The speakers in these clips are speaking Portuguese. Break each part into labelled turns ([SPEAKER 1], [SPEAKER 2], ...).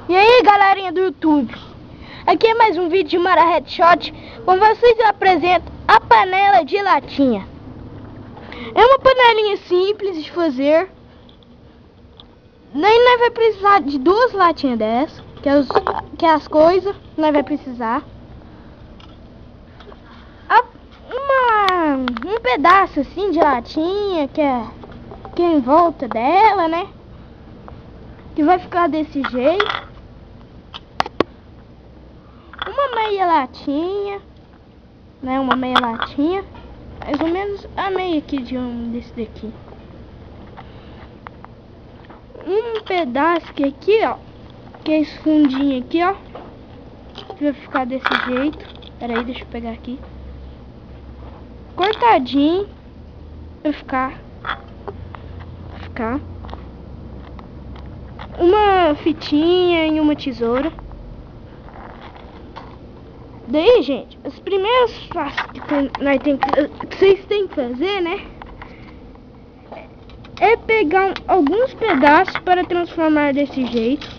[SPEAKER 1] E aí, galerinha do YouTube, aqui é mais um vídeo de Mara Headshot. Com vocês eu apresento a panela de latinha. É uma panelinha simples de fazer. Nem nós vai precisar de duas latinhas dessas, que é as coisas que nós vai precisar. Um pedaço assim de latinha que é em volta dela, né? Que vai ficar desse jeito. Uma meia latinha, né? Uma meia latinha, mais ou menos a meia aqui de um desse daqui. Um pedaço que aqui, ó, que é esse fundinho aqui, ó, vai ficar desse jeito. Pera aí, deixa eu pegar aqui. Cortadinho, vai ficar uma fitinha e uma tesoura. Daí, gente, os primeiros passos que vocês têm que fazer, né, é pegar alguns pedaços para transformar desse jeito.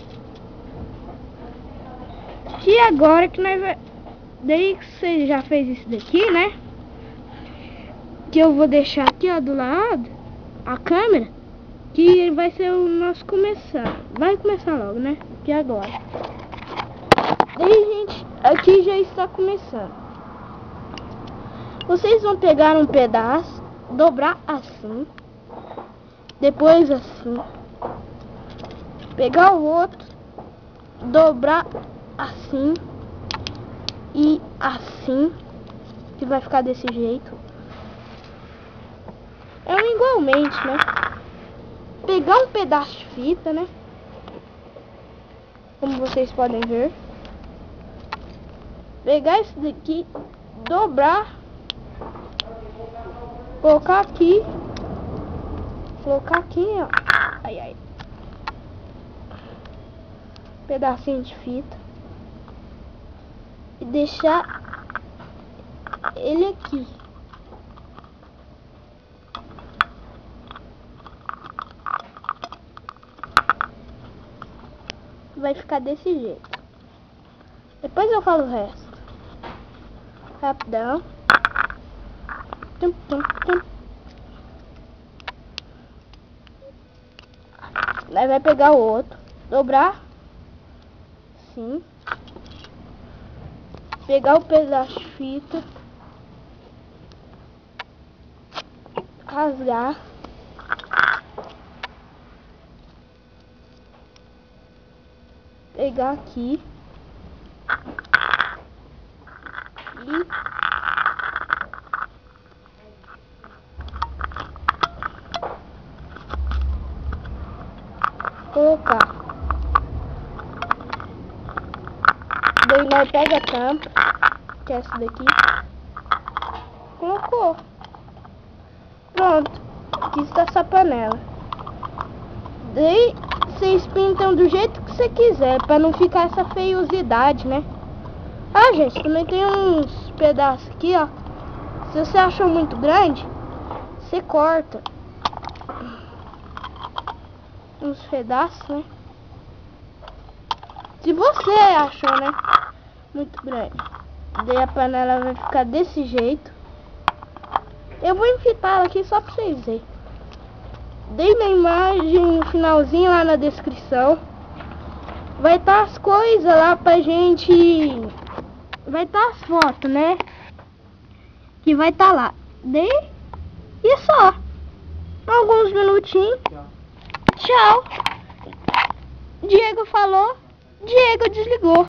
[SPEAKER 1] Que agora que nós vai... Daí que você já fez isso daqui, né, que eu vou deixar aqui, ó, do lado a câmera, que vai ser o nosso começar. Vai começar logo, né, que agora. Daí, gente, aqui já está começando. Vocês vão pegar um pedaço, dobrar assim, depois assim, pegar o outro, dobrar assim e assim, que vai ficar desse jeito. É igualmente, né? Pegar um pedaço de fita, né? Como vocês podem ver. Pegar esse daqui, dobrar, colocar aqui, ó. Ai, ai. Pedacinho de fita. E deixar ele aqui. Vai ficar desse jeito. Depois eu falo o resto. Rapidão. Tum, tum, tum. Aí vai pegar o outro, dobrar assim, pegar o pedaço de fita, rasgar, pegar aqui e colocar. Daí nós pega a tampa, que é essa daqui, colocou. Pronto, aqui está essa panela. Daí vocês pintam do jeito que você quiser, para não ficar essa feiosidade, né? Ah, gente, também tem uns pedaços aqui, ó. Se você achou muito grande, você corta uns pedaços, né? Se você achou, né, muito grande. Daí a panela vai ficar desse jeito. Eu vou enfeitar ela aqui só pra vocês verem. Dei na imagem no finalzinho lá na descrição. Vai estar as coisas lá pra gente. Vai estar as fotos, né? Que vai estar lá. Dei e só. Alguns minutinhos. Tchau. Diego falou. Diego desligou.